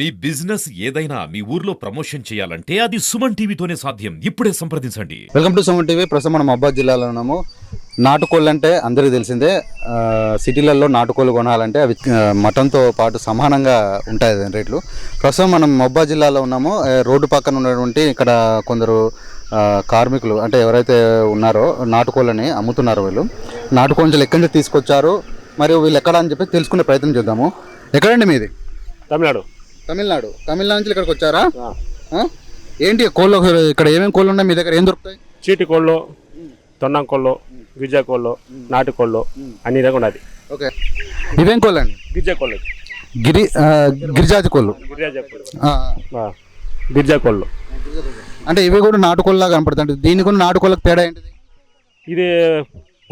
మీ business ఏదైనా మీ ఊర్లో promotion చేయాలంటే అది సుమన్ టీవీతోనే సాధ్యం. ఇప్పుడే సంప్రదించండి. Welcome to Suman TV. ప్రస్తుతం మనం మహబాద్ జిల్లాలో ఉన్నాము. నాటుకోళ్ళు అంటే అందరికీ తెలిసిందే. సిటీలలో నాటుకోళ్ళు కొనాలంటే అవి మటన్తో పాటు సమానంగా ఉంటాయి రేట్లు. ప్రస్తుతం మనం మహబాద్ జిల్లాలో ఉన్నాము. రోడ్డు పక్కన ఉన్నటువంటి ఇక్కడ కొందరు కార్మికులు అంటే ఎవరైతే ఉన్నారో నాటుకోళ్ళని అమ్ముతున్నారు. వీళ్ళు నాటుకోళ్ళు ఎక్కడి నుంచి తీసుకొచ్చారు మరియు వీళ్ళు ఎక్కడ అని చెప్పి తెలుసుకునే ప్రయత్నం చేద్దాము. ఎక్కడండి మీది? తమిళనాడు నుంచి ఇక్కడికి వచ్చారా? ఏంటి కోళ్ళు ఇక్కడ ఏమేమి కోళ్ళు ఉన్నాయి మీ దగ్గర? ఏం దొరుకుతాయి? చీటి కోళ్ళు, తొండం కోళ్ళు, గిరిజా కోళ్ళు, నాటు కోళ్ళు అన్ని రకం ఉన్నది. ఓకే, ఇవేం కోళ్ళు అండి? గిరిజా కోళ్ళు, గిరిజాతి కోళ్ళు. గిరిజా కోళ్ళు అంటే ఇవి కూడా నాటుకోళ్ళగా కనపడుతుంది. దీనికి కూడా నాటుకోళ్ళకి తేడా ఏంటిది? ఇది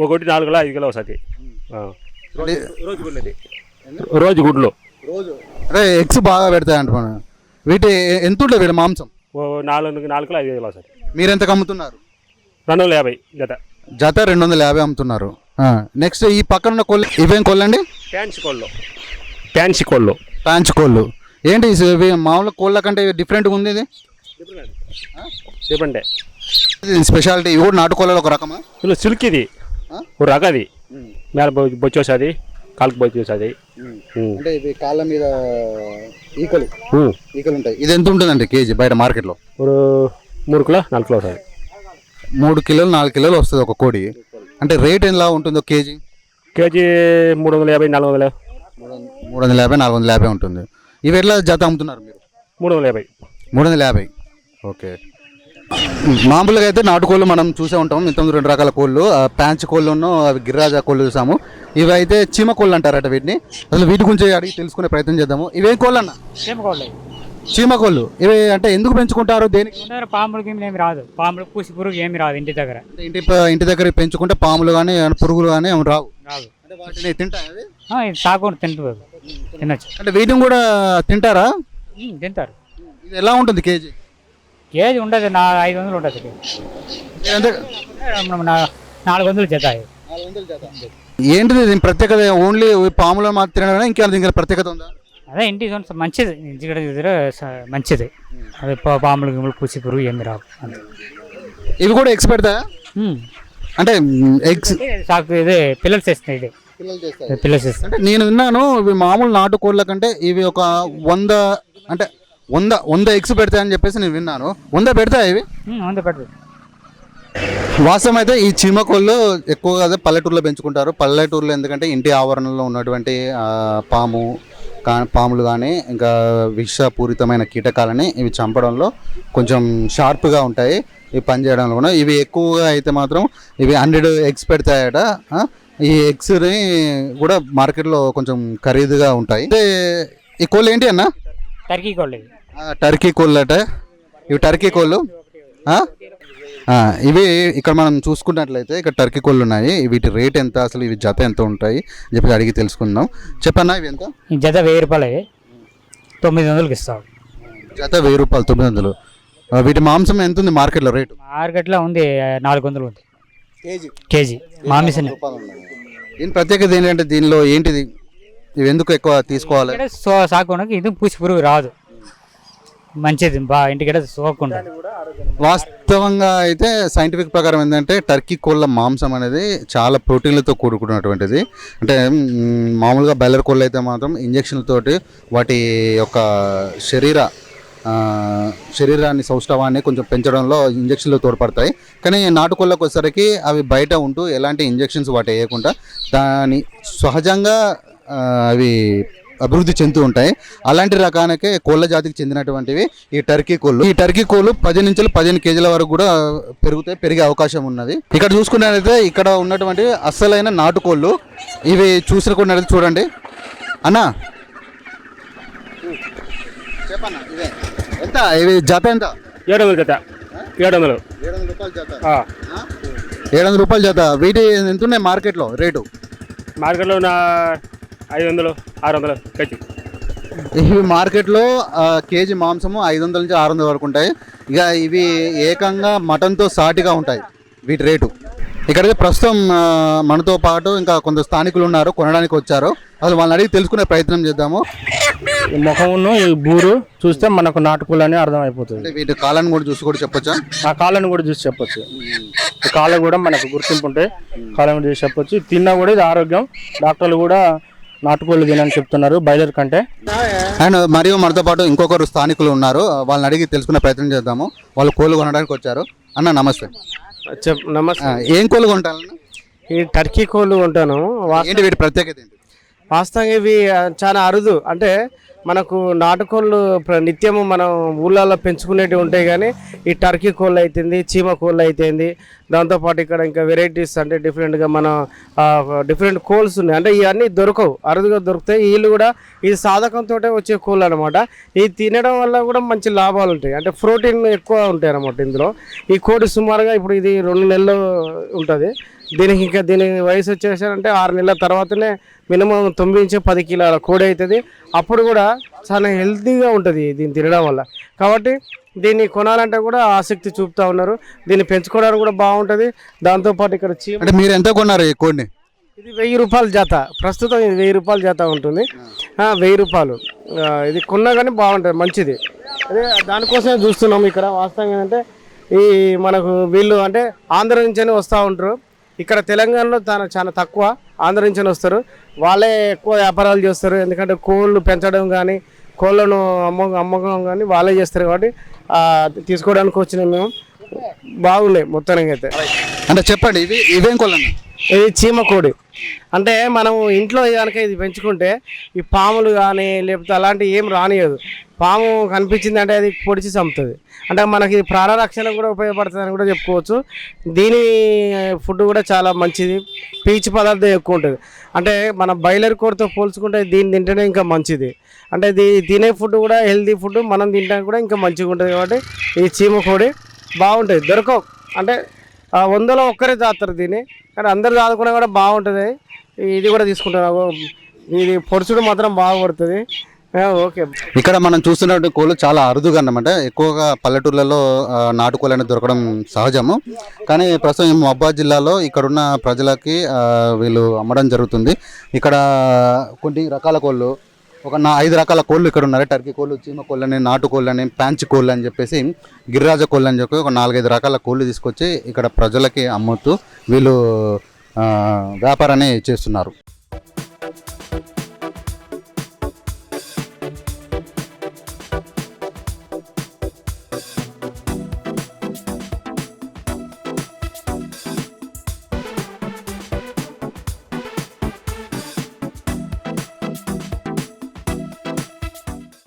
ఒకటి 4 కిలో 5 కిలో వస్తుంది. రోజు గుడ్లు అదే ఎగ్స్ బాగా పెడతాయి అంటున్నాను. వీటి ఎంత ఉంటుంది వీటి మాంసం? 4 కిలో 5 కిలో వస్తుంది. మీరు ఎంత అమ్ముతున్నారు? 250 జత 250 అమ్ముతున్నారు. నెక్స్ట్ ఈ పక్కన ఉన్న కోళ్ళు ఇవేం కోళ్ళు అండి? ప్యాన్సీ కోళ్ళు. ఏంటి ఇవి మామూలు కోళ్ళ కంటే డిఫరెంట్గా ఉంది. ఇది డిఫరెంట్ స్పెషాలిటీ. ఇవి కూడా నాటుకోళ్ళలో ఒక రకమా? సిల్క్ ఇది ఒక రకం. అది మేల బొచ్చి వస్తుంది, కాలుకు బొచ్చి వస్తుంది. అంటే ఇవి కాళ్ళ మీద ఈకలు ఉంటాయి. ఇది ఎంత ఉంటుందండి కేజీ బయట మార్కెట్లో? 3 కిలో 4 కిలో వస్తుంది. 3 కిలోలు 4 కిలోలు వస్తుంది ఒక కోడి. అంటే రేట్ ఎలా ఉంటుందో కేజీ? 350 400. 350 450 ఉంటుంది. ఇవి ఎట్లా జత అమ్ముతున్నారు మీరు? 350. ఓకే. మామూలుగా అయితే నాటుకోళ్ళు మనం చూసే ఉంటాం. ఇంతకుముందు 2 రకాల కోళ్ళు, ప్యాంచ్ కోళ్ళను అవి గిరిరాజా కోళ్ళు చూసాము. ఇవి అయితే చీమ కోళ్ళు అంటారట వీటిని. అసలు వీటి గురించి అడిగి తెలుసుకునే ప్రయత్నం చేద్దాము. ఇవేం కోళ్ళు అన్న? చీమ కోళ్ళు. ఇవి అంటే ఎందుకు పెంచుకుంటారు? దేనికి? పాములకి ఏమి రాదు, పాములు పూసి పురుగు ఏమి రాదు ఇంటి దగ్గర. ఇంటి దగ్గర పెంచుకుంటే పాములు కానీ పురుగులు కానీ ఏమి రావు. అంటే వాటిని తింటాయి? సాగు తినచ్చు. అంటే వీటిని కూడా తింటారా? తింటారు. ఇది ఎలా ఉంటుంది కేజీ? కేజీ ఉండదు, 500 ఉంటుంది. 400 జత. ఏంటిది దీని ప్రత్యేకత? ఓన్లీ పాములు మాత్రం తినడం, ఇంకా ప్రత్యేకత ఉందా? అదే ఇంటి మంచిది, ఇంటి దగ్గర మంచిది. అదే పాములు గిములు పూసి పురుగు ఏమి రావు. ఇవి కూడా ఎగ్స్ పెడతాయా? అంటే ఎగ్స్ సాకు ఇదే పిల్లలు చేస్తున్నాయి. ఇది పిల్లలు చేస్తాయి. అంటే నేను విన్నాను ఇవి మామూలు నాటుకోళ్ళ కంటే ఇవి ఒక 100 ఎగ్స్ పెడతాయని చెప్పేసి నేను విన్నాను. 100 పెడతాయి ఇవి? 100 పెడతాయి. వాస్తవం అయితే ఈ చీమ కోళ్ళు ఎక్కువగా పల్లెటూరులో పెంచుకుంటారు. పల్లెటూరులో ఎందుకంటే ఇంటి ఆవరణలో ఉన్నటువంటి పాములు కానీ ఇంకా విషపూరితమైన కీటకాలని ఇవి చంపడంలో కొంచెం షార్ప్గా ఉంటాయి. ఇవి పనిచేయడంలో కూడా ఇవి ఎక్కువగా అయితే మాత్రం ఇవి 100 ఎగ్స్ పెడతాయట. ఈ ఎగ్స్ని కూడా మార్కెట్లో కొంచెం ఖరీదుగా ఉంటాయి. ఈ కోళ్ళు ఏంటి అన్న? టర్కీ కోళ్ళు. టర్కీ కోళ్ళు అట. ఇవి టర్కీ కోళ్ళు. ఇవి ఇక్కడ మనం చూసుకున్నట్లయితే ఇక్కడ టర్కీ కోళ్ళు ఉన్నాయి. వీటి రేట్ ఎంత, అసలు ఇవి జత ఎంత ఉంటాయి చెప్పి అడిగి తెలుసుకుందాం. చెప్పన్నా ఇవి ఎంత? ఈ జత 1000 రూపాయలు. 900కి ఇస్తాం. జత 1000 రూపాయలు, 900. వీటి మాంసం ఎంత ఉంది మార్కెట్లో రేటు? మార్కెట్లో ఉంది 400 ఉంది కేజీ మాంసం. దీని ప్రత్యేకత ఏంటంటే దీనిలో ఏంటిది? ఇవి ఎందుకు ఎక్కువ తీసుకోవాలి? సాగునకి ఇది పూసి పురుగు రాదు, మంచిది. ఇంటికి సోకుండా. వాస్తవంగా అయితే సైంటిఫిక్ ప్రకారం ఏంటంటే టర్కీ కోళ్ళ మాంసం అనేది చాలా ప్రోటీన్లతో కూడుకున్నటువంటిది. అంటే మామూలుగా బాయిలర్ కోళ్ళు అయితే మాత్రం ఇంజక్షన్లతోటి వాటి యొక్క శరీరాన్ని సౌష్ఠవాన్ని కొంచెం పెంచడంలో ఇంజక్షన్లు తోడ్పడతాయి. కానీ నాటుకోళ్ళకు వచ్చేసరికి అవి బయట ఉంటూ ఎలాంటి ఇంజక్షన్స్ వాటి వేయకుండా దాని సహజంగా అవి అభివృద్ధి చెందుతూ ఉంటాయి. అలాంటి రకానికే కోళ్ళ జాతికి చెందినటువంటివి ఈ టర్కీ కోళ్ళు. ఈ టర్కీ కోళ్ళు 10 నుంచి 15 కేజీల వరకు కూడా పెరిగే అవకాశం ఉన్నది. ఇక్కడ చూసుకున్నట్లయితే ఇక్కడ ఉన్నటువంటి అస్సలైన నాటుకోళ్ళు ఇవి చూసుకున్నట్లయితే చూడండి అన్న. చెప్పన్నా ఇవే ఎంత? ఇవి జత ఎంత? 700 జత. 700 రూపాయలు జత. వీటి ఎంత ఉన్నాయి మార్కెట్లో రేటు? మార్కెట్లో 500 600 కేజీ. ఇవి మార్కెట్లో కేజీ మాంసము 500 నుంచి 600 వరకు ఉంటాయి. ఇక ఇవి ఏకంగా మటన్తో సాటిగా ఉంటాయి వీటి రేటు. ఇక్కడైతే ప్రస్తుతం మనతో పాటు ఇంకా కొంత స్థానికులు ఉన్నారు, కొనడానికి వచ్చారు. అసలు వాళ్ళని అడిగి తెలుసుకునే ప్రయత్నం చేద్దాము. ఈ ముఖమును ఈ బూరు చూస్తే మనకు నాటుకోళ్ళు అని అర్థమైపోతుంది. అంటే వీటి కాలాన్ని కూడా చూసి కూడా చెప్పొచ్చా? ఆ కాళ్ళను కూడా చూసి చెప్పొచ్చు. ఈ కాళ్ళ కూడా మనకు గుర్తింపు ఉంటే కాళ్ళను కూడా చూసి చెప్పొచ్చు. తిన్నా కూడా ఇది ఆరోగ్యం. డాక్టర్లు కూడా నాటుకోళ్ళు తినని చెప్తున్నారు బాయిలర్ కంటే. అండ్ మరియు మనతో పాటు ఇంకొకరు స్థానికులు ఉన్నారు, వాళ్ళని అడిగి తెలుసుకునే ప్రయత్నం చేద్దాము. వాళ్ళు కోళ్ళు కొనడానికి వచ్చారు. అన్న నమస్తే. నమస్తే. ఏం కోళ్ళు కొంటారన్న? ఈ టర్కీ కోళ్ళు ఉంటాను. ఏంటి వీటి ప్రత్యేకత ఏంటి? వాస్తవంగా ఇవి చాలా అరుదు. అంటే మనకు నాటుకోళ్ళు నిత్యము మనం ఊళ్ళల్లో పెంచుకునేటివి ఉంటాయి, కానీ ఈ టర్కీ కోళ్ళు అయితేంది, చీమ కోళ్ళు అయితేంది, దాంతోపాటు ఇక్కడ ఇంకా వెరైటీస్ అంటే డిఫరెంట్గా మన డిఫరెంట్ కోల్స్ ఉన్నాయి. అంటే ఇవన్నీ దొరకవు, అరుదుగా దొరుకుతాయి. వీళ్ళు కూడా ఇది సాధకంతో వచ్చే కోళ్ళు అనమాట. ఇది తినడం వల్ల కూడా మంచి లాభాలు ఉంటాయి. అంటే ప్రోటీన్ ఎక్కువ ఉంటాయి అన్నమాట ఇందులో. ఈ కోడి సుమారుగా ఇప్పుడు ఇది 2 నెలలు ఉంటుంది. దీనికి ఇంకా దీని వయసు వచ్చేసారంటే 6 నెలల తర్వాతనే మినిమం 9 నుంచి 10 కిలోల కోడి అవుతుంది. అప్పుడు కూడా చాలా హెల్తీగా ఉంటుంది దీన్ని తినడం వల్ల. కాబట్టి దీన్ని కొనాలంటే కూడా ఆసక్తి చూపుతూ ఉన్నారు. దీన్ని పెంచుకోవడానికి కూడా బాగుంటుంది. దాంతోపాటు ఇక్కడ చీమ, అంటే మీరు ఎంత కొన్నారు ఈ కోడిని? ఇది 1000 రూపాయల జత. ప్రస్తుతం ఇది 1000 రూపాయల జత ఉంటుంది. 1000 రూపాయలు. ఇది కొన్నా కానీ బాగుంటుంది, మంచిది. అదే దానికోసమే చూస్తున్నాం. ఇక్కడ వాస్తవం ఏంటంటే ఈ మనకు వీళ్ళు అంటే ఆంధ్ర నుంచే వస్తూ ఉంటారు. ఇక్కడ తెలంగాణలో చాలా తక్కువ ఆంధ్ర నుంచి వస్తారు. వాళ్ళే ఎక్కువ వ్యాపారాలు చేస్తారు. ఎందుకంటే కోళ్ళు పెంచడం కానీ కోళ్ళను అమ్మకం కానీ వాళ్ళే చేస్తారు. కాబట్టి తీసుకోవడానికి వచ్చినాం మేము. బాగున్నాయి మొత్తానికి అయితే. అంటే చెప్పండి, ఇవేం కోళ్ళు? ఇది చీమ కోడి. అంటే మనం ఇంట్లో కనుక ఇది పెంచుకుంటే ఈ పాములు కానీ లేకపోతే అలాంటివి ఏం రానియదు. పాము కనిపించింది అంటే అది పొడిచి చంపుతుంది. అంటే మనకి ప్రాణరక్షణ కూడా ఉపయోగపడుతుంది అని కూడా చెప్పుకోవచ్చు. దీని ఫుడ్ కూడా చాలా మంచిది, పీచు పదార్థం ఎక్కువ ఉంటుంది. అంటే మన బాయిలర్ కోడితో పోల్చుకుంటే దీన్ని తింటేనే ఇంకా మంచిది. అంటే తినే ఫుడ్ కూడా హెల్తీ ఫుడ్, మనం తింటానికి కూడా ఇంకా మంచిగా ఉంటుంది. కాబట్టి ఈ చీమ కోడి బాగుంటుంది. దొరకవు అంటే 100లో ఒక్కరే తాగుతారు దీన్ని, కానీ అందరు తాగుకున్నా కూడా బాగుంటుంది. ఇది కూడా తీసుకుంటారు. ఇది పొడుచుడు మాత్రం బాగా పడుతుంది. ఓకే. ఇక్కడ మనం చూస్తున్నటువంటి కోళ్ళు చాలా అరుదుగా అన్నమాట. ఎక్కువగా పల్లెటూర్లలో నాటుకోళ్ళు అనేది దొరకడం సహజము. కానీ ప్రస్తుతం ఈ మహబూబాబాద్ జిల్లాలో ఇక్కడున్న ప్రజలకి వీళ్ళు అమ్మడం జరుగుతుంది. ఇక్కడ కొన్ని రకాల కోళ్ళు, ఒక 5 రకాల కోళ్ళు ఇక్కడ ఉన్నారు. టర్కీ కోళ్ళు, చీమ కోళ్ళని, నాటుకోళ్ళని, ప్యాంచ్ కోళ్ళు అని చెప్పేసి, గిరిరాజ కోళ్ళు అని చెప్పి ఒక 4-5 రకాల కోళ్ళు తీసుకొచ్చి ఇక్కడ ప్రజలకి అమ్ముతూ వీళ్ళు వ్యాపారాన్ని చేస్తున్నారు.